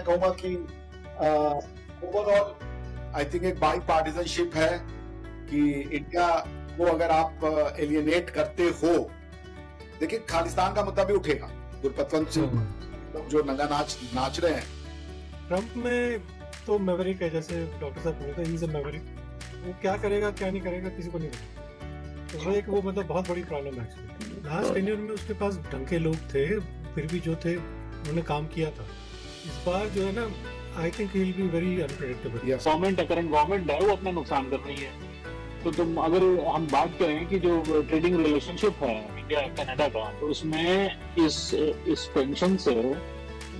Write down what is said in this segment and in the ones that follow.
मैं कहूंगा कि ओवरऑल आई थिंक एक बाई पार्टिजनशिप है कि इंडिया को अगर आप एलियनेट करते हो, देखिए खालिस्तान का मुद्दा भी उठेगा, गुरपतवंत सिंह लोग जो नंगा नाच रहे हैं। ट्रम्प में तो मैवरिक है, जैसे डॉक्टर साहब बोलते हैं, मैवरिक, वो क्या करेगा क्या नहीं करेगा किसी को नहीं पता। तो वो एक वो मतलब बहुत बड़ी प्रॉब्लम है एक्चुअली। लास्ट टेन्योर में उसके पास ढंग के लोग थे, फिर भी जो थे उन्होंने काम किया था। इस बार जो है ना, I think he will be very unpredictable. Government है, करंट गवर्नमेंट है, वो अपना नुकसान कर रही है। तो तुम अगर हम बात करें कि जो ट्रेडिंग रिलेशनशिप है इंडिया कनाडा का, तो उसमें इस पेंशन से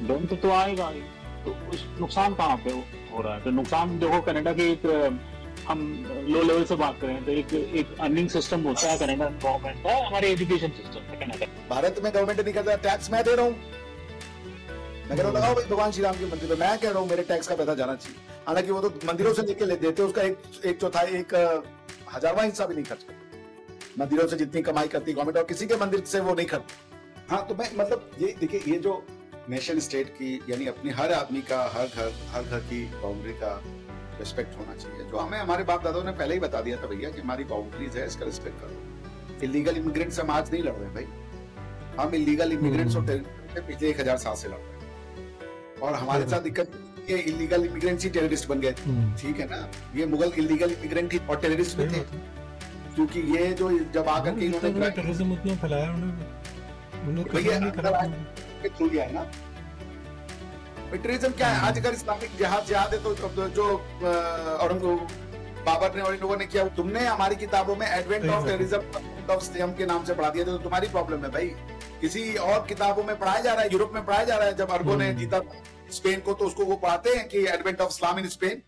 डेंट तो आएगा ही, तो उस नुकसान कहाँ पे हो रहा है? तो नुकसान देखो, कनाडा के एक हम लो लेवल से बात करें तो एक अर्निंग सिस्टम होता है कनाडा गवर्नमेंट का, हमारे एजुकेशन सिस्टम है कनाडा। भारत में गवर्नमेंट नहीं करता, टैक्स मैं दे रहा हूँ, मैं कह रहा हूँ लगाओ भाई भगवान श्री राम के मंदिर पे, मैं कह रहा हूँ मेरे टैक्स का पैसा जाना चाहिए। हालांकि वो तो मंदिरों से लेके ले देते, उसका एक चौथाई, एक 1000वां हिस्सा भी नहीं खर्च करते। मंदिरों से जितनी कमाई करती गवर्नमेंट, और किसी के मंदिर से वो नहीं करते। हाँ, तो मैं मतलब ये देखिए, ये जो नेशन स्टेट की, यानी अपनी हर आदमी का, हर घर की बाउंड्री का रिस्पेक्ट होना चाहिए, जो हमें हमारे बाप दादाओं ने पहले ही बता दिया था भैया कि हमारी बाउंड्रीज है, इसका रिस्पेक्ट करो। इलीगल इमिग्रेंट्स हम आज नहीं लड़ रहे हैं भाई, हम इलीगल इमिग्रेंट्स और टेररिस्ट से पिछले 1000 साल से लड़ रहे हैं। और हमारे साथ दिक्कत ये इलीगल इमिग्रेंट्स ही टेररिस्ट बन गए, ठीक है ना। ये मुगल इलीगल इमिग्रेंट ही और टेररिस्ट भी थे, क्योंकि ये जो जब आकर के इन्होंने टेररिज्म उतना फैलाया उन्होंने थ्रू लिया है ना। टेररिज्म क्या है? आज अगर इस्लामिक जिहाद है तो जो बाबर ने और इन लोगों ने किया, तुमने हमारी किताबों में advent of terrorism of Islam के नाम से पढ़ा दिया, तो तुम्हारी प्रॉब्लम है भाई। किसी और किताबों में पढ़ाया जा रहा है, यूरोप में पढ़ाया जा रहा है। जब अरबों ने जीता स्पेन को, तो उसको वो पढ़ाते हैं कि advent of Islam in Spain,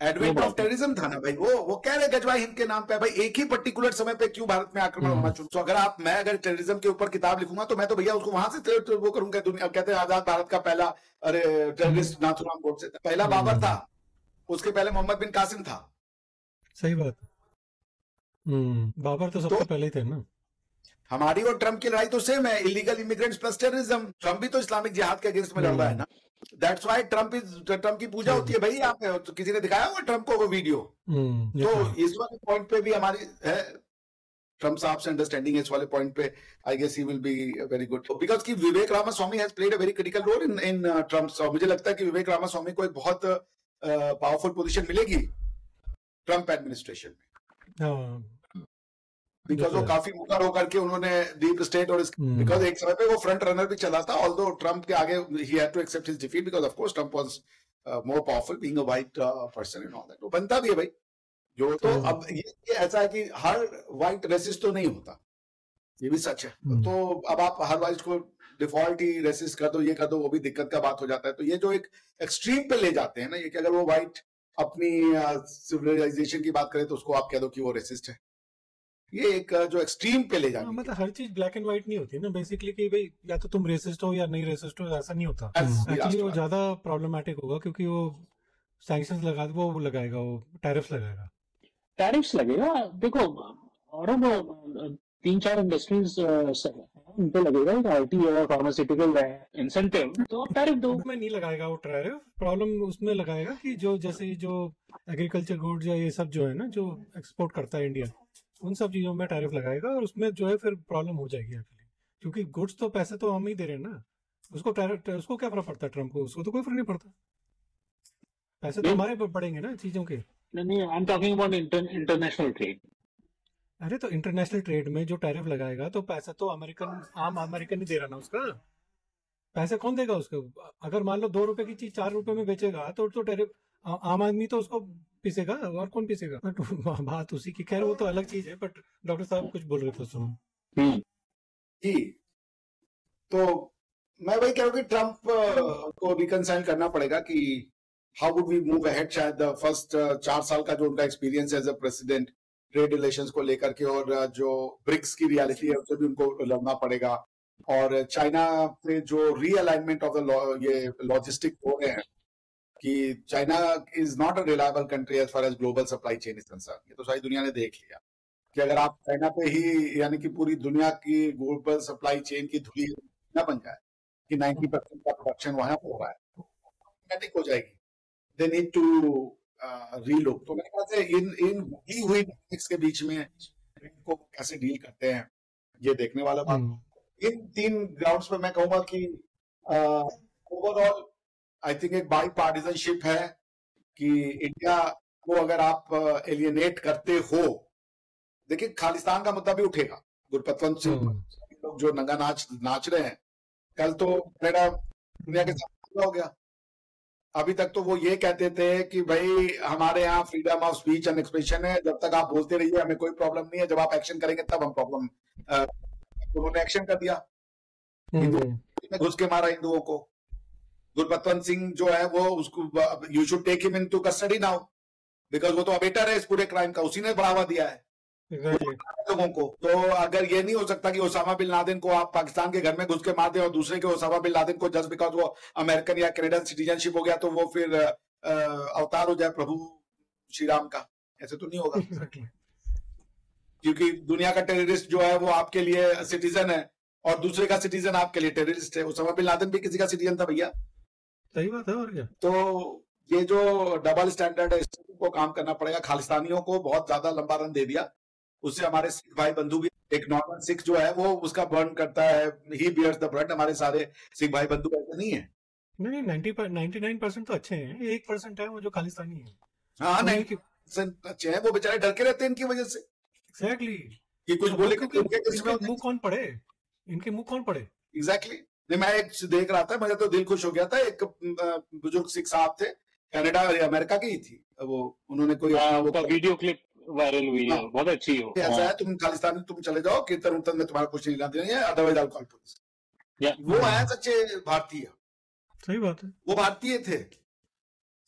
advent of terrorism था ना भाई। वो कह रहे गजवाई हिंद के नाम पे भाई, एक ही पर्टिकुलर समय पे क्यों भारत में आक्रमण होना चाहिए। तो मैं अगर टेररिज्म के ऊपर किताब लिखूंगा, तो मैं तो भैया उसको वहां से वो करूंगा। दुनिया कहते हैं आजाद भारत का पहला टेररिस्ट नाथुराम गोडसे था, पहला बाबर था, उसके पहले मोहम्मद बिन कासिम था। सही बात। बाबर तो सबसे पहले ही थे ना। हमारी और ट्रम्प की लड़ाई तो सेम है, illegal immigrants plus terrorism. Trump भी तो इस्लामिक जिहाद के अगेंस्ट में लड़ रहा है ना। दैट्स व्हाई ट्रम्प की पूजा होती है भाई। आप तो किसी ने दिखाया होगा ट्रम्प को वो वीडियो? तो इस वाले पॉइंट पे भी हमारी है ट्रम्प साहब से अंडरस्टैंडिंग, इस वाले पॉइंट पे I guess he will be very good, because कि Vivek Ramaswamy has played a very critical role in Trump. और मुझे लगता है कि विवेक रामास्वामी को एक बहुत पावरफुल पोजीशन मिलेगी ट्रम्प एडमिनिस्ट्रेशन में, बिकॉज वो काफी मुकर होकर के उन्होंने डीप स्टेट और बिकॉज एक समय पे वो फ्रंट रनर भी चला था, ऑल्दो ट्रम्प के आगे ही had to accept his defeat, because of course Trump was more powerful being a white person and all that. वो बनता भी है भाई जो। तो अब ये ऐसा है कि हर वाइट रेसिस्ट तो नहीं होता, ये भी सच है। तो अब आप हर वाइट को डिफॉल्ट ही रेसिस्ट कर दो, ये कर दो, वो भी दिक्कत का बात हो जाता है। तो ये जो एक एक्सट्रीम पे ले जाते हैं ना, ये कि अगर वो वाइट अपनी सिविलाइजेशन की बात करे तो उसको आप कह दो कि वो रेसिस्ट है, ये एक जो एक्सट्रीम पे ले जाती है। मतलब हर चीज ब्लैक एंड व्हाइट नहीं होती ना बेसिकली, कि भाई या तो तुम रेसिस्ट हो या नहीं रेसिस्ट हो, ऐसा नहीं होता। एक्चुअली वो ज्यादा प्रॉब्लमेटिक होगा, क्योंकि वो सैंक्शंस वो लगाएगा, वो टैरिफ्स लगेगा। देखो, और 3-4 इंडस्ट्रीज उन पे लगेगा आईटी और फार्मास्यूटिकल इंसेंटिव, तो टैरिफ दो में नहीं लगाएगा वो टैरिफ। प्रॉब्लम उसमें लगाएगा कि जो जैसे जो एग्रीकल्चर गुड्स या ये सब जो है ना, जो एक्सपोर्ट करता है इंडिया, उन सब चीजों में टैरिफ लगाएगा, और उसमें जो है फिर प्रॉब्लम हो जाएगी एक्चुअली, क्योंकि गुड्स तो पैसे तो हम ही दे रहे हैं ना। उसको क्या फर्क पड़ता है ट्रम्प को? उसको तो कोई फर्क नहीं पड़ता, पैसे तो हमारे पड़ेंगे ना चीजों के। नहीं, I am talking about international trade. अरे तो इंटरनेशनल ट्रेड में जो टैरिफ लगाएगा, तो पैसा तो आम अमेरिकन ही दे रहा ना, उसका पैसे कौन देगा उसको? अगर मान लो 2 रुपए की चीज 4 रुपए में बेचेगा, तो टैरिफ आम आदमी तो उसको पीसेगा, और कौन पीसेगा? बात उसी की। खैर वो तो अलग चीज है, बट डॉक्टर साहब कुछ बोल रहे थे, सुनो जी। तो मैं वही कह रहा हूँ कि ट्रम्प को रिकंसाइल करना पड़ेगा कि how would we move ahead. शायद फर्स्ट 4 साल का जो उनका experience as a president trade relations को लेकर के, और जो ब्रिक्स की रियलिटी है उससे भी उनको लड़ना पड़ेगा, और चाइना पे जो रीअलाइनमेंट ऑफ द ये लॉजिस्टिक हो रहे हैं कि China is not a reliable country as far as global supply chain is concern. ये तो सारी दुनिया ने देख लिया कि अगर आप चाइना पे ही, यानी कि पूरी दुनिया की ग्लोबल सप्लाई चेन की धुरी न बन जाए कि 90% का प्रोडक्शन वहां पर हो रहा है, सिस्टमैटिक हो जाएगी, दे नीड टू रीलुक। तो मेरे ख्याल से इन हुई हुई टॉपिक्स के बीच में इनको कैसे डील करते हैं ये देखने वाला बात। इन 3 ग्राउंड्स पे मैं कहूंगा कि ओवरऑल आई थिंक एक बाई पार्टिजनशिप है कि इंडिया को अगर आप एलियनेट करते हो, देखिए खालिस्तान का मुद्दा भी उठेगा, गुरपतवंत सिंह लोग जो नंगा नाच रहे हैं, कल तो मेरा दुनिया के साथ हो गया। अभी तक तो वो ये कहते थे कि भाई हमारे यहाँ freedom of speech and expression है, जब तक आप बोलते रहिए हमें कोई प्रॉब्लम नहीं है, जब आप एक्शन करेंगे तब हम प्रॉब्लम। उन्होंने एक्शन कर दिया, घुस के मारा हिंदुओं को। गुरपतवंत सिंह जो है वो उसको you should take him into custody now, because वो तो अबेटर है इस पूरे क्राइम का, उसी ने बढ़ावा दिया है लोगों को। तो अगर ये नहीं हो सकता कि ओसामा बिन लादेन को आप पाकिस्तान के घर में घुस के मार दें और दूसरे के ओसामा बिन लादेन को जस्ट बिकॉज वो अमेरिकन या कनेडियन सिटीजनशिप हो गया तो वो फिर अवतार हो जाए प्रभु श्री राम का, ऐसे तो नहीं होगा। क्योंकि दुनिया का टेररिस्ट जो है वो आपके लिए सिटीजन है और दूसरे का सिटीजन आपके लिए टेररिस्ट है। ओसामा बिन लादेन भी किसी का सिटीजन था भैया। सही बात है, और क्या। तो ये जो डबल स्टैंडर्ड है इसको काम करना पड़ेगा। खालिस्तानियों को बहुत ज्यादा लंबा रन दे दिया, उससे हमारे सिख भाई बंधु भी, एक नॉर्मल सिख जो है वो उसका बर्न करता है, ही बियर्स द ब्लड। हमारे सारे सिख भाई बंधु ऐसे नहीं है। नहीं, 99% तो अच्छे हैं, 1% है वो जो खालिस्तानी है। हाँ, 90% अच्छे हैं, वो बेचारे डर के रहते हैं इनकी वजह से। एग्जैक्टली, कि कुछ बोले मुंह कौन पड़े, इनके मुंह कौन पड़े। एग्जैक्टली। मैं एक देख रहा था, मुझे तो दिल खुश हो गया था। एक बुजुर्ग सिख साहब थे, कनाडा और अमेरिका की ही थी वो, उन्होंने कोई वीडियो क्लिप वायरल हुई है, बहुत अच्छी हो। ऐसा है, तुम खालिस्तानी तुम चले जाओ, कीर्तन उर्तन में तुम्हारा कुछ नहीं लाते हैं, अदरवाइज आई कॉल पुलिस। वो है सच्चे भारतीय। सही बात है, वो भारतीय थे।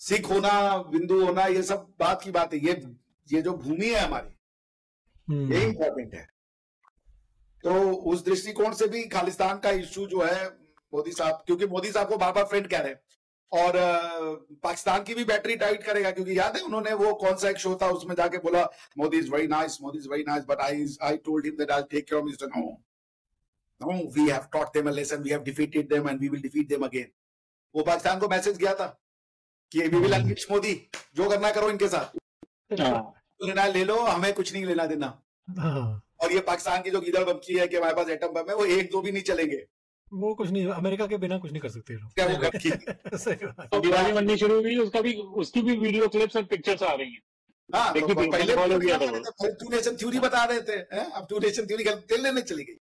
सिख होना, बिंदु होना, ये सब बात की बात है। ये जो भूमि है हमारी, ये इंपॉर्टेंट है। तो उस दृष्टिकोण से भी खालिस्तान का इश्यू जो है मोदी साहब, क्योंकि मोदी साहब को बार बार फ्रेंड कह रहे हैं, और पाकिस्तान की भी बैटरी टाइट करेगा। क्योंकि याद है उन्होंने वो कौन सा एक शो था उसमें जाके बोला Modi is very nice, Modi is very nice, but I told him that I take care of mister no, we have taught them a lesson, we have defeated them and we will defeat them again. वो पाकिस्तान को message गया था कि we will unleash Modi, जो करना करो इनके साथ, लेना ले लो, हमें कुछ नहीं लेना देना। और ये पाकिस्तान की जो गीदड़ बमकी है कि हमारे पास एटम बम है, वो 1-2 भी नहीं चलेंगे, वो कुछ नहीं, अमेरिका के बिना कुछ नहीं कर सकते लोग। क्या वो सही बात। तो दिवाली बननी शुरू हुई, उसकी भी वीडियो क्लिप्स और पिक्चर्स आ रही हैं। हाँ, तो पहले टू नेशन थ्योरी बता रहे थे, अब टू नेशन थ्योरी तेल लेने चली गई।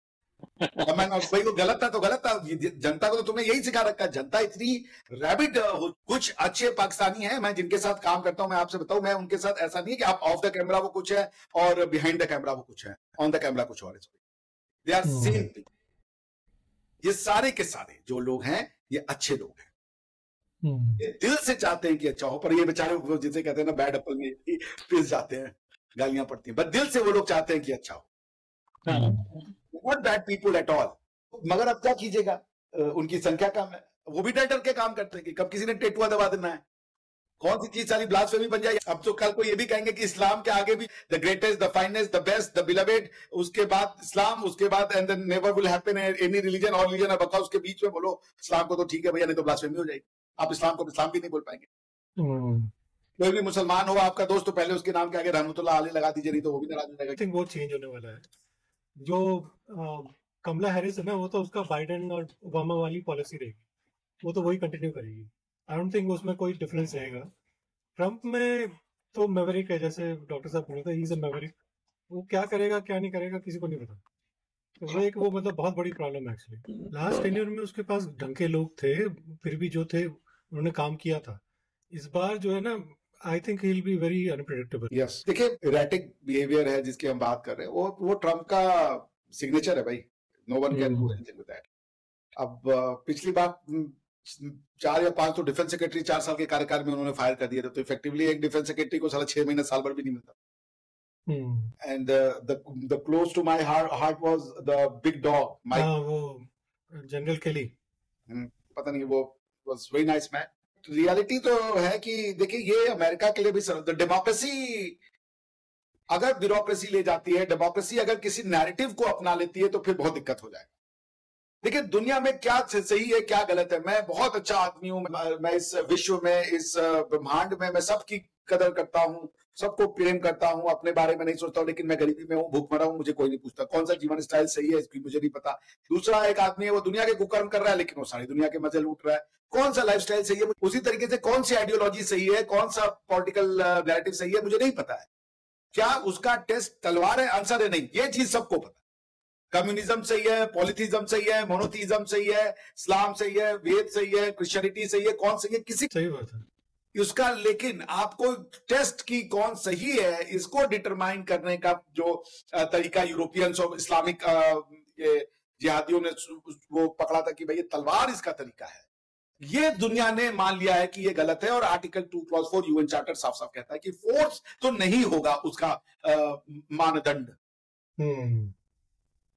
भाई वो गलत था तो गलत था, जनता को तो तुमने यही सिखा रखा है। जनता इतनी रैबिड, कुछ अच्छे पाकिस्तानी हैं, मैं जिनके साथ काम करता हूं, मैं आपसे बताऊं, मैं उनके साथ ऐसा नहीं है कि आप ऑफ द कैमरा वो कुछ है और बिहाइंड द कैमरा वो कुछ है, ऑन द कैमरा कुछ और है। They are same. ये सारे के सारे जो लोग हैं ये अच्छे लोग हैं, ये दिल से चाहते हैं कि अच्छा हो। पर ये बेचारे जिसे कहते हैं ना बैड एप्पल में पिस जाते हैं, गालियां पड़ती हैं, बट दिल से वो लोग चाहते हैं कि अच्छा हो। Not bad people at all. मगर अब क्या कीजिएगा, उनकी संख्या कम है, वो भी डर के काम करते हैं कि कब किसी ने टेटुआ दबा देना है, कौन सी चीज सारी ब्लास्फेमी बन जाए। अब तो कल को ये भी कहेंगे कि इस्लाम के आगे भी the greatest, the finest, the best, the beloved, उसके बाद इस्लाम, उसके बाद and then never will happen any religion और रिलीजन अब उसके बीच में बोलो इस्लाम को तो ठीक है भैया, नहीं तो ब्लास्फेमी हो जाएगी। आप इस्लाम को इस्लाम भी नहीं बोल पाएंगे। कोई भी मुसलमान होगा आपका दोस्त, तो पहले उसके नाम के आगे रहमतुल्लाह अलैह लगा दीजिए, नहीं तो वो भी नाराज हो जाएगा। आई थिंक वो चेंज होने वाला है। जो कमला हैरिस है ना, वो तो उसका बाइडेन और ओबामा वाली पॉलिसी रहेगी, वो तो वही कंटिन्यू करेगी। आई डोंट थिंक उसमें कोई डिफरेंस रहेगा। ट्रम्प में तो मैवरिक है, जैसे डॉक्टर साहब बोल रहे थे, ही इज अ मैवरिक। वो क्या करेगा क्या नहीं करेगा किसी को नहीं पता। तो वो मतलब बहुत बड़ी प्रॉब्लम है एक्चुअली। लास्ट टेन्योर में उसके पास ढंग के लोग थे, फिर भी जो थे उन्होंने काम किया था। इस बार जो है ना, I think he will be very unpredictable. Yes, देखिए इरेटिक बिहेवियर है जिसकी हम बात कर रहे हैं, वो ट्रम्प का सिग्नेचर है भाई, no one can do anything with that. अब पिछली बार 4 या 5 तो डिफेंस सेक्रेटरी 4 साल के कार्यकाल में उन्होंने फायर कर दिए थे, तो इफेक्टिवली एक डिफेंस सेक्रेटरी को साला 6 महीने साल भर भी नहीं मिलता। And the close to my heart was the big dog, वो जनरल केली, पता नहीं, वो was very nice man. Reality तो है कि देखिए ये अमेरिका के लिए भी डेमोक्रेसी अगर ब्यूरोक्रेसी ले जाती है, डेमोक्रेसी अगर किसी नैरेटिव को अपना लेती है तो फिर बहुत दिक्कत हो जाएगा। देखिए दुनिया में क्या सही है क्या गलत है, मैं बहुत अच्छा आदमी हूं, मैं इस विश्व में, इस ब्रह्मांड में मैं सबकी कदर करता हूं, सबको प्रेम करता हूं, अपने बारे में नहीं सोचता हूं, लेकिन मैं गरीबी में हूं, भूखमरा हूं, मुझे कोई नहीं पूछता कौन सा जीवन स्टाइल सही है, इसकी मुझे नहीं पता। दूसरा एक आदमी है वो दुनिया के कुकर्म कर रहा है लेकिन वो सारी दुनिया के मजे लूट रहा है, कौन सा लाइफस्टाइल सही है, उसी तरीके से कौन सी आइडियोलॉजी सही है, कौन सा पॉलिटिकल नैरेटिव सही है, मुझे नहीं पता है। क्या उसका टेस्ट तलवार है, आंसर है नहीं, ये चीज सबको पता। कम्युनिज्म सही है, पॉलिथिज्म सही है, मोनोथिज्म सही है, इस्लाम सही है, वेद सही है, क्रिश्चियनिटी सही है, कौन सही है, किसी सही बात है उसका, लेकिन आपको टेस्ट की कौन सही है इसको डिटरमाइन करने का जो तरीका यूरोपियंस और इस्लामिक जिहादियों ने वो पकड़ा था कि भाई ये तलवार इसका तरीका है, ये दुनिया ने मान लिया है कि ये गलत है। और आर्टिकल 2 यूएन चार्टर साफ साफ कहता है कि फोर्स तो नहीं होगा उसका मानदंड।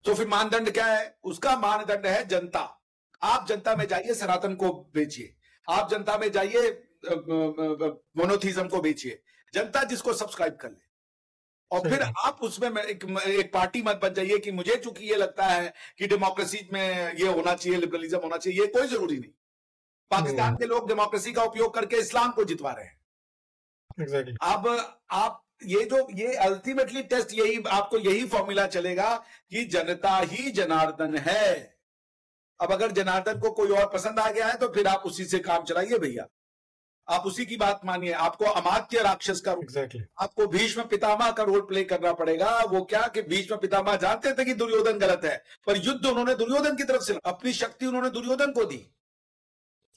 तो फिर मानदंड क्या है? उसका मानदंड है जनता। आप जनता में जाइए, सनातन को बेचिए, आप जनता में जाइए, मोनोथिज्म को बेचिए, जनता जिसको सब्सक्राइब कर ले, और फिर आप उसमें एक पार्टी मत बन जाइए कि मुझे चूंकि ये लगता है कि डेमोक्रेसी में ये होना चाहिए, लिबरलिज्म होना चाहिए, ये कोई जरूरी नहीं। पाकिस्तान के लोग डेमोक्रेसी का उपयोग करके इस्लाम को जितवा रहे हैं। Exactly. अब आप ये अल्टीमेटली टेस्ट यही आपको यही फॉर्मूला चलेगा कि जनता ही जनार्दन है। अब अगर जनार्दन को कोई और पसंद आ गया है तो फिर आप उसी से काम चलाइए भैया, आप उसी की बात मानिए। आपको अमात्य राक्षस का Exactly. आपको भीष्म पितामह का रोल प्ले करना पड़ेगा। वो क्या कि भीष्म पितामह जानते थे कि दुर्योधन गलत है, पर युद्ध उन्होंने दुर्योधन की तरफ से, अपनी शक्ति उन्होंने दुर्योधन को दी।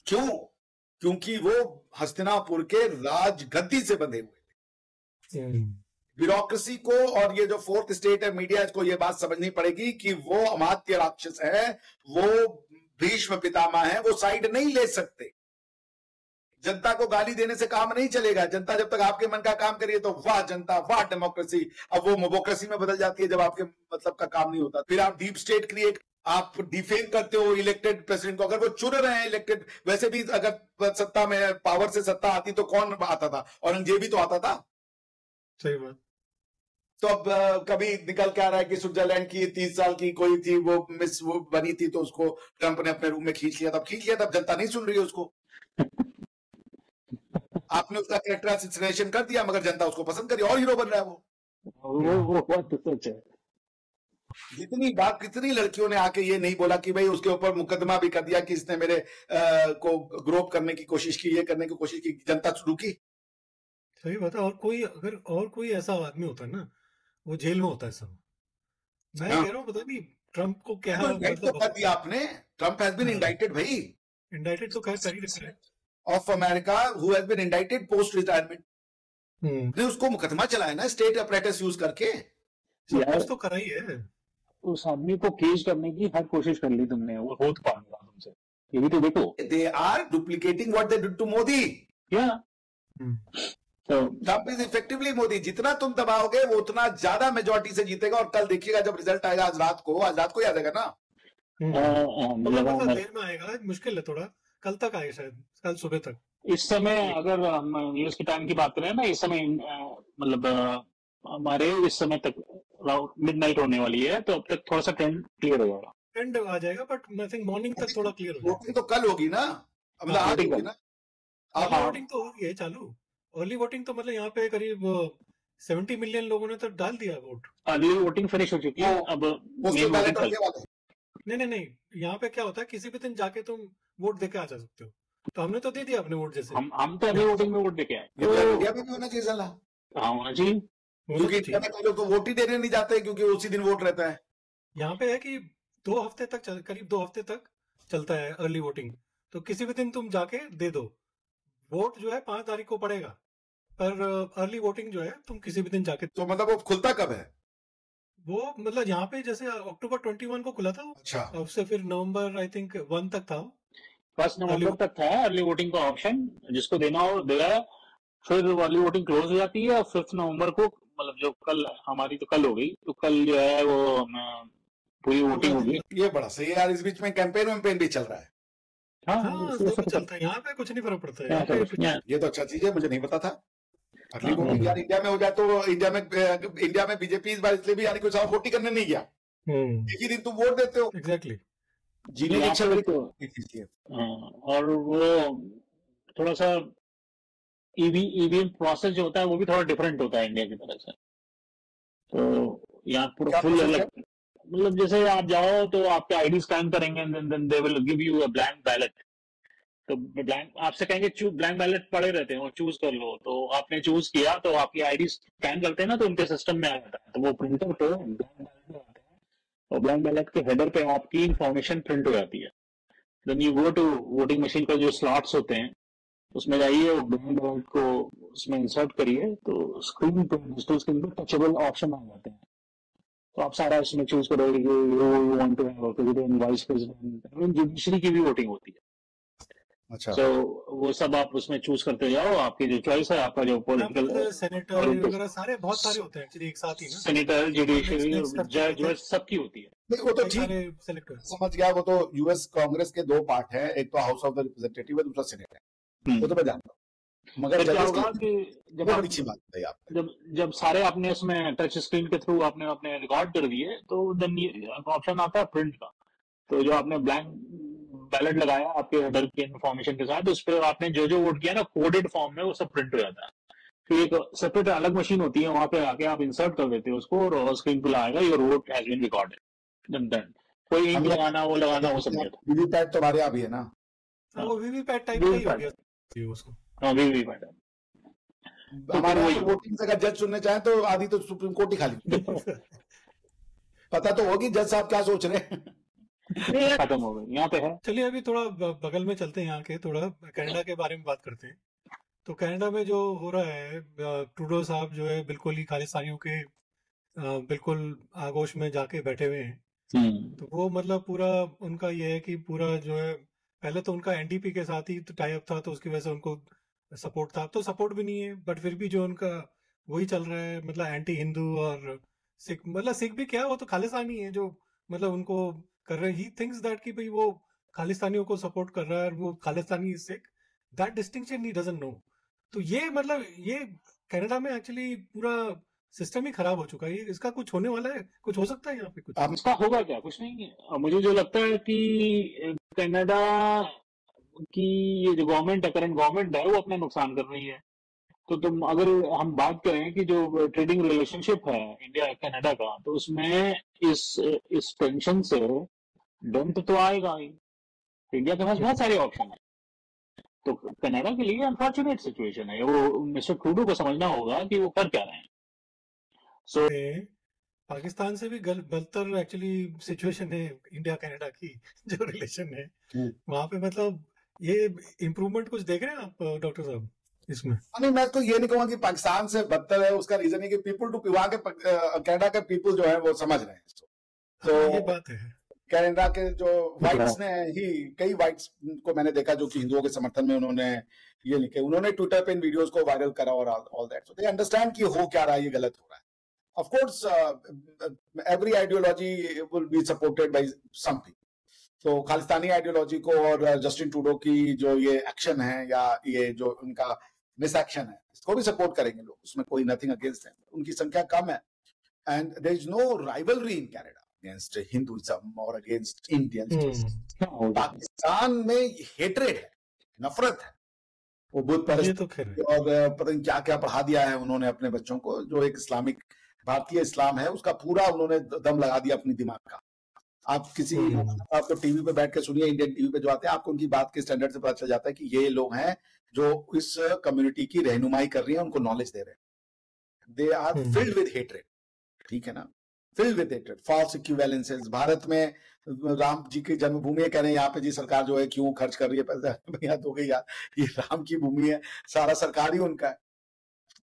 क्यों? क्योंकि वो हस्तिनापुर के राजगद्दी से बंधे हुए थे। ब्यूरोक्रेसी को और ये जो फोर्थ स्टेट है, मीडिया को ये बात समझनी पड़ेगी कि वो अमात्य राक्षस है, वो भीष्म पितामह है, वो साइड नहीं ले सकते। जनता को गाली देने से काम नहीं चलेगा। जनता जब तक आपके मन का काम करिए तो वाह जनता, वाह डेमोक्रेसी, अब वो मोबोक्रेसी में बदल जाती है जब आपके मतलब का काम नहीं होता। फिर आप डीप स्टेट क्रिएट, आप डिफेम करते हो इलेक्टेड प्रेसिडेंट को। अगर वो चुन रहे हैं इलेक्टेड, वैसे भी अगर सत्ता में पावर से सत्ता आती तो कौन आता था? औरंगजेब ही तो आता था। सही बात। तो अब कभी निकल के आ रहा है कि स्विट्जरलैंड की 30 साल की कोई थी, वो मिस वो बनी थी, तो उसको ट्रंप ने अपने रूम में खींच लिया, तब जनता नहीं सुन रही है उसको। आपने उसका कैरेक्टर असैसिनेशन कर दिया, मगर जनता उसको पसंद करी और हीरो बन रहा है वो बात तो सच है। कितनी लड़कियों ने आके ये नहीं बोला कि भाई उसके ऊपर मुकदमा भी कर दिया कि इसने मेरे को ग्रोप करने की कोशिश की, ये करने की कोशिश की, जनता रुकी। सही बात है। और कोई ऐसा आदमी होता है ना, वो जेल में होता है सब। मैं कह रहा हूँ पता नहीं ट्रम्प को क्या मतलब कर दिया आपने। ट्रम्प हैज बीन इंडाइटेड भाई, इंडाइटेड तो खैर कर ही रखा है, of America who has been indicted post retirement. ने उसको मुकदमा चलाया ना स्टेट अपरेटस यूज करके, कुछ तो करा ही है। उस आदमी को केस करने की हर कोशिश कर ली तुमने, वो हो तो पाएगा तुमसे, ये भी तो देखो। They are duplicating what they did to Modi. क्या ट्रम्प इज इफेक्टिवली मोदी। जितना तुम दबाओगे वो उतना ज्यादा मेजोरिटी से जीतेगा। और कल देखिएगा जब रिजल्ट आएगा आज रात को आ जाएगा ना। देर में आएगा, मुश्किल है थोड़ा, कल तक आएगा शायद, कल सुबह तक। इस समय अगर हम यूएस के टाइम की बात करें ना, इस समय मतलब हमारे इस समय तक मिडनाइट होने वाली है, तो अब तक थोड़ा सा ट्रेंड क्लियर हो जाएगा। ट्रेंड आ जाएगा, बट आई थिंक मॉर्निंग तक थोड़ा क्लियर हो जाएगा। वोटिंग तो कल होगी ना, मतलब आज होगी ना। अर्ली वोटिंग तो हो गई है चालू। अर्ली वोटिंग तो मतलब यहाँ पे करीब 70 मिलियन लोगों ने तो डाल दिया वोट। अर्ली वोटिंग फिनिश हो चुकी है, अब नहीं, यहाँ पे क्या होता है, किसी भी दिन जाके तुम वोट देके आ जा सकते हो। तो हमने तो दे दिया अपने वोट जैसे। हम तो अर्ली वोटिंग में वोट देके आए। इंडिया में भी होना चाहिए साला। हाँ होना चाहिए, क्योंकि इंडिया में कोई लोग तो वोट ही देने नहीं जाते क्योंकि उसी दिन वोट रहता है। यहाँ पे है कि 2 हफ्ते तक करीब 2 हफ्ते तक चलता है अर्ली वोटिंग। तो किसी भी दिन तुम जाके दे दो। वोट जो है 5 तारीख को पड़ेगा, पर अर्ली वोटिंग जो है तुम किसी भी दिन जाके। तो मतलब वो खुलता कब है? वो मतलब यहाँ पे जैसे अक्टूबर 21 को खुला था। अच्छा। उससे फिर नवंबर आई थिंक 1 तक था, 1 नवंबर तक था अर्ली वोटिंग का ऑप्शन। जिसको देना हो देगा, फिर अर्ली वोटिंग क्लोज हो जाती है। और 5 नवंबर को, मतलब जो कल हमारी तो कल हो गई, तो कल जो है वो पूरी वोटिंग होगी। ये बड़ा सही है यार। इस बीच में कैंपेन भी चल रहा है। हाँ, चलता है। यहाँ पे कुछ नहीं फर्क पड़ता है। ये तो अच्छा चीज है, मुझे नहीं पता था। अर्ली वोटिंग यार इंडिया में हो जाए तो इंडिया में बीजेपी इस बार इसलिए भी यानी कुछ और वोटिंग करने नहीं गया। एक ही दिन तुम वोट देते हो। एग्जैक्टली। जीने की यहाँ इच्छा पे बड़ी तो इसलिए। और वो थोड़ा सा ईवीएम प्रोसेस जो होता है वो भी थोड़ा डिफरेंट होता है इंडिया की तरह से। तो यहाँ पूरा क्या फुल प्रोसेस है? अलग, मतलब जैसे आप जाओ तो आपके आईडी स्कैन करेंगे, then they will give you a blank ballot. तो ब्लैंक आपसे कहेंगे ब्लैंक बैलेट पड़े रहते हैं, वो चूज कर लो। तो आपने चूज किया तो आपकी आईडी स्कैन करते हैं ना, तो उनके सिस्टम में आ जाता है। तो वो प्रिंटर पे ब्लैंक बैलेट में आता है, और ब्लैंक बैलेट के हेडर पे आपकी इंफॉर्मेशन प्रिंट हो जाती है। Then you go to voting machine का जो स्लॉट्स होते हैं उसमें जाइए और ब्लैंक बैलेट को उसमें इंसर्ट करिए, तो स्क्रीन पे डिजिटल स्क्रीन पे टचेबल ऑप्शन आ जाते हैं। तो आप सारा इसमें चूज करोगे कि you want to have president, vice president, judiciary की भी वोटिंग होती है। अच्छा। तो वो सब आप उसमें चूज करते जाओ, आपकी जो चॉइस है, आपका जो पॉलिटिकल, सेनेटर वगैरह सारे बहुत सारे होते हैं एक्चुअली एक साथ ही ना, सेनेटर, जुडिशरी, जज, जज सबकी होती है। नहीं वो तो ठीक सारे सेलेक्ट समझ गया। वो तो यूएस कांग्रेस के दो पार्ट है, एक तो हाउस ऑफ द रिप्रेजेंटेटिव है, दूसरा सेनेट है, वो तो मैं जानता हूँ। मगर फिर क्या जजेस होगा कि वो बड़ी अच्छी बात है आप। जब सारे आपने उसमें टच स्क्रीन के थ्रू आपने अपने रिकॉर्ड कर दिए, तो देन ऑप्शन आता है प्रिंट का। तो जो आपने ब्लैंक बैलेट लगाया आपके हेडर के इन्फॉर्मेशन के साथ, उस पर आपने जो जो वोट किया ना, कोडेड फॉर्म में वो सब प्रिंट हो जाता है। फिर एक सेपरेट अलग मशीन होती है, वहां पे आके आप इंसर्ट कर देते हो उसको, और स्क्रीन पे आएगा your vote has been recorded. Then कोई इंक लगाना वो लगाना वो सब नहीं होता। वीवीपैट तो हमारे यहाँ भी है ना, वो वीवीपैट टाइप का ही हो गया उसको। हाँ वीवीपैट हमारे यहाँ वोटिंग से अगर जज चुनने चाहे तो आधी तो सुप्रीम कोर्ट ही खाली पता तो होगी जज साहब क्या सोच रहे हैं। खत्म हो गई यहाँ पे है। चलिए अभी थोड़ा बगल में चलते हैं, यहाँ के थोड़ा कनाडा के बारे में बात करते हैं। तो कनाडा में जो हो रहा है, ट्रूडो साहब जो है बिल्कुल ही खालिस्तानियों के बिल्कुल आगोश में जाके बैठे हुए हैं। तो वो मतलब पूरा उनका ये है कि पूरा जो है, पहले तो उनका एनडीपी के साथ ही टाई अप था, तो उसकी वजह से उनको सपोर्ट था। अब तो सपोर्ट भी नहीं है, बट फिर भी जो उनका वही चल रहा है, मतलब एंटी हिंदू और सिख, मतलब सिख भी क्या, वो तो खालिस्तानी है जो मतलब उनको कर रहे हैं। ही थिंक्स दैट कि भाई वो खालिस्तानियों को सपोर्ट कर रहा है और वो Khalistani Sikh, that distinction he doesn't know. तो ये मतलब ये कनाडा में एक्चुअली पूरा सिस्टम ही खराब हो चुका है। इसका कुछ होने वाला है, कुछ हो सकता है यहाँ पे कुछ? इसका होगा क्या? कुछ नहीं है। मुझे जो लगता है कि कनाडा की ये जो गवर्नमेंट है, करंट गवर्नमेंट है, वो अपना नुकसान कर रही है। तो तुम अगर हम बात करें कि जो ट्रेडिंग रिलेशनशिप है इंडिया कनाडा का, तो उसमें इस टेंशन से डेंट तो आएगा ही। इंडिया के पास बहुत सारे ऑप्शन है, तो कनाडा के लिए अनफॉर्चुनेट सिचुएशन है। वो मिस्टर ट्रूडो को समझना होगा कि वो कर क्या रहे हैं। सो पाकिस्तान से भी बदतर एक्चुअली सिचुएशन है इंडिया कनाडा की जो रिलेशन है वहां पे। मतलब ये इम्प्रूवमेंट कुछ देख रहे हैं आप डॉक्टर साहब इसमें? नहीं, मैं तो ये नहीं कहूंगा कि पाकिस्तान से बदतर है। उसका रीजन है कि पीपल टू वहां के कनाडा के पीपल जो है वो समझ रहे हैं इसको। तो ये बात है, कनाडा के जो व्हाइट्स ने ही, कई व्हाइट्स को मैंने देखा जो कि हिंदुओं के समर्थन में उन्होंने ये लिखे, उन्होंने ट्विटर पे इन वीडियोस को वायरल करा और all that. So they understand कि हो क्या रहा है, ये गलत हो रहा है। Of course every ideology will be supported by some people. तो खालिस्तानी आइडियोलॉजी को और जस्टिन ट्रूडो की जो ये एक्शन है या ये जो उनका मिस एक्शन है, इसको भी सपोर्ट करेंगे लोग, उसमें कोई नथिंग अगेंस्ट है। उनकी संख्या कम है and there is no rivalry in Canada against Hinduism or against Indians. Pakistan में हेट्रेड है, नफरत है। वो बुद्ध परस्त और पता नहीं क्या क्या पढ़ा दिया है उन्होंने अपने बच्चों को। जो एक इस्लामिक भारतीय इस्लाम है उसका पूरा उन्होंने दम लगा दिया अपनी दिमाग का। आप किसी आपको टीवी पे बैठ के सुनिए, इंडियन टीवी पे जो आते हैं, आपको उनकी बात के स्टैंडर्ड से पता चल जाता है कि ये लोग हैं जो इस कम्युनिटी की रहनुमाई कर रही है, उनको नॉलेज दे रहे हैं। They are filled with hatred, ठीक है ना, filled with hatred, false equivalences. Bharat में राम जी की जन्मभूमि है, कह रहे हैं यहाँ पे जी सरकार जो है क्यों खर्च कर रही है पैसा। भैया तो गई यार, ये राम की भूमि है, सारा सरकार ही उनका है।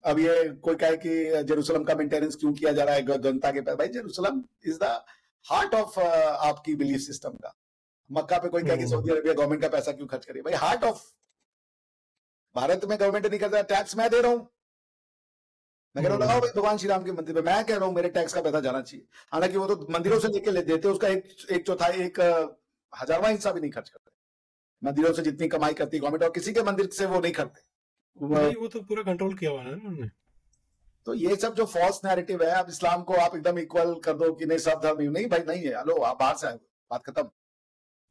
अब ये कोई कहे कि जेरूसलम का मेंटेनेंस क्यों किया जा रहा है जनता के पैसा, भाई Jerusalem is the heart of आपकी बिलीफ सिस्टम का। मक्का पे कोई कहे कि सऊदी अरेबिया गवर्नमेंट का पैसा क्यों खर्च करिए, भाई हार्ट ऑफ भारत में गवर्नमेंट नहीं करता, टैक्स मैं दे रहा हूं। मैं कह रहा हूँ लगाओ भाई भगवान श्री राम के मंदिर पे, मैं कह रहा हूँ मेरे टैक्स का पैसा जाना चाहिए। हालांकि वो तो मंदिरों से लेके देते, उसका एक चौथाई, एक 1000वां हिस्सा भी नहीं खर्च करते। मंदिरों से जितनी कमाई करती गवर्नमेंट, और किसी के मंदिर से वो नहीं करते, वो तो पूरा कंट्रोल किया हुआ है उन्होंने। तो ये सब जो फॉल्स नैरेटिव है, अब इस्लाम को आप एकदम इक्वल कर दो कि नहीं सब धर्म नहीं, भाई नहीं है, हेलो आप बाहर से आए, बात खत्म।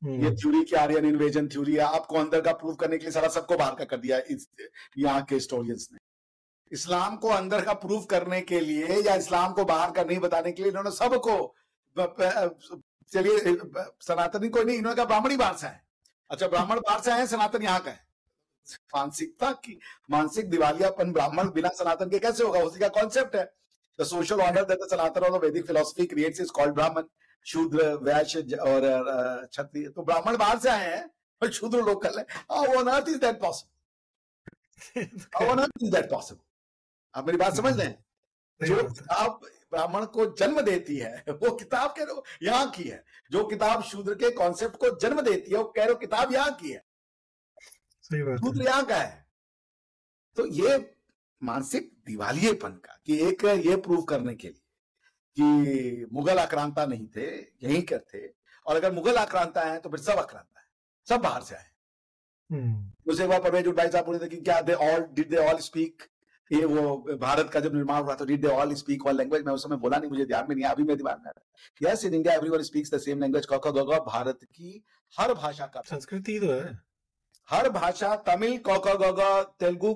ये थ्योरी की आर्यन इन्वेजन थ्योरी है, आपको अंदर का प्रूव करने के लिए सारा सबको बाहर का कर दिया यहाँ के हिस्टोरियंस ने। इस्लाम को अंदर का प्रूव करने के लिए या इस्लाम को बाहर का नहीं बताने के लिए इन्होंने सबको, चलिए सनातनी कोई नहीं, इन्होंने कहा ब्राह्मण ही बाहर से है। अच्छा, ब्राह्मण बाहर से है, सनातन यहाँ का है। मानसिकता की मानसिक दिवालियापन ब्राह्मण बिना सनातन के कैसे होगा? उसी का कॉन्सेप्ट है। The social order that the Sanatan और द वैदिक फिलॉसफी क्रिएट्स इज कॉल्ड ब्राह्मण। शूद्र, वैश्य और क्षत्रिय, तो ब्राह्मण बाहर से आए हैं और शूद्र लोकल है। How on earth is that possible? How on earth is that possible? आप मेरी बात समझ रहे हैं? जो किताब ब्राह्मण को जन्म देती है वो किताब कह रहे हो यहाँ की है, जो किताब शूद्र के कॉन्सेप्ट को जन्म देती है वो कह रहे हो किताब यहाँ की है, शूद्र यहाँ का है। तो ये मानसिक दिवालियेपन का कि एक ये प्रूव करने के लिए कि मुगल आक्रांता नहीं थे, यहीं के थे, और अगर मुगल आक्रांता है तो फिर सब आक्रांता है, सब बाहर से आए। उसे एक बार परवेज उडवाई साहब बोले थे कि क्या डिड दे ऑल स्पीक, ये वो भारत का जब निर्माण हुआ तो did they all speak one language? मैं उस समय बोला नहीं, मुझे ध्यान में नहीं, अभी मेरे दिमाग में आ रहा है। Yes, in India everyone speaks the same language. Bharat की हर भाषा का संस्कृति तो है, हर भाषा, Tamil Telugu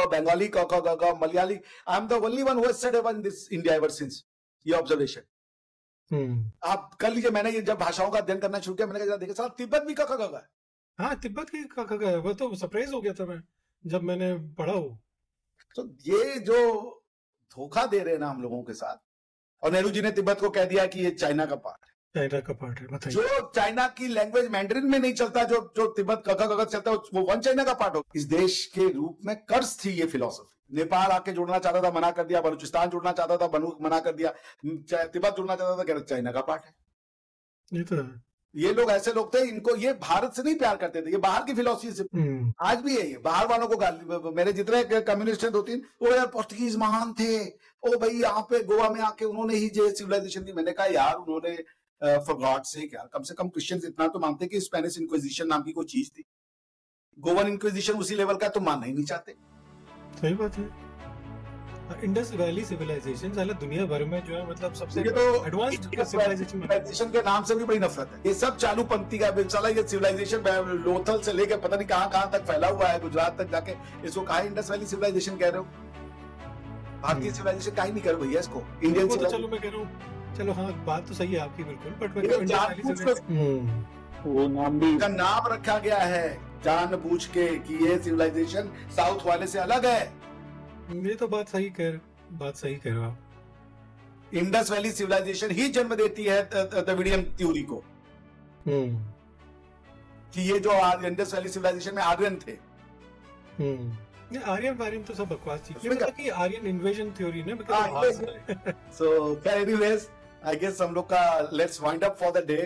Bengali Malayali, I am the only one who has said in this India ever since. ये ऑब्जर्वेशन आप कर लीजिए। मैंने ये जब भाषाओं का अध्ययन करना शुरू किया, मैंने कहा देखा साला तिब्बत भी है। हाँ, तिब्बत की है, वो तो सरप्राइज हो गया था मैं जब मैंने पढ़ा हो। तो ये जो धोखा दे रहे हैं ना हम लोगों के साथ, और नेहरू जी ने तिब्बत को कह दिया कि ये चाइना का पार्ट है। चाइना का पार्ट है, बताइए। जो चाइना की लैंग्वेज मैंड्रिन में नहीं चलता, जो तिब्बत चलता है, वो वन चाइना का पार्ट हो। इस देश के रूप में कर्ज थी ये फिलॉसफी। नेपाल आके जुड़ना चाहता था, मना कर दिया। बलूचिस्तान जुड़ना चाहता था, मना कर दिया। तिब्बत जुड़ना चाहता था, कह रहे चाइना का पार्ट है। ये तो है। ये लोग ऐसे लोग थे, इनको ये भारत से नहीं प्यार करते थे, ये बाहर की फिलॉसफी से। आज भी है ये, बाहर वालों को गाली। मेरे जितने कम्युनिस्ट हैं 2-3, वो यार पोर्तुगीज महान थे, ओ भाई यहाँ पे गोवा में आके उन्होंने ही जो सिविलाइजेशन दी। मैंने कहा यार उन्होंने फॉर गॉड सेक यार, कम से कम क्रिश्चियंस इतना तो मानते कि स्पेनिश इंक्विजिशन नाम की कोई चीज थी। गोवन इंक्विजिशन उसी लेवल का तो मानना ही नहीं चाहते। सही बात है। इंडस वैली सिविलाइजेशन साला दुनिया भर में जो है मतलब सबसे एडवांस्ड सिविलाइजेशन के नाम से भी बड़ी नफरत है। ये सब चालू पंक्ति का साला, ये सिविलाइजेशन लोथल से लेकर पता नहीं कहां तक फैला हुआ है, गुजरात तक जाके। इसको कहा इंडस वैली सिविलाइजेशन कह रहे हो? भारतीय सिविलाइजेशन कहीं नहीं कर भैया इसको, इंडियन सिविलाइजेशन। चलो मैं कह रहा हूँ, चलो हाँ बात तो सही है आपकी बिल्कुल, बट वो नाम भी का नाम रखा गया है जानबूझ के कि ये सिविलाइजेशन साउथ वाले से अलग है। ये तो बात सही कह रहे हो आप। इंडस वैली सिविलाइजेशन ही जन्म देती है द्रविडियन थ्योरी को, कि ये जो इंडस वैली सिविलाइजेशन में आर्यन थे। आर्यन तो सब बकवास चीज है, मतलब कि आर्यन इन्वेजन थ्योरी ने। सो एनीवेज आई गेस हम लोग का let's wind up for the day.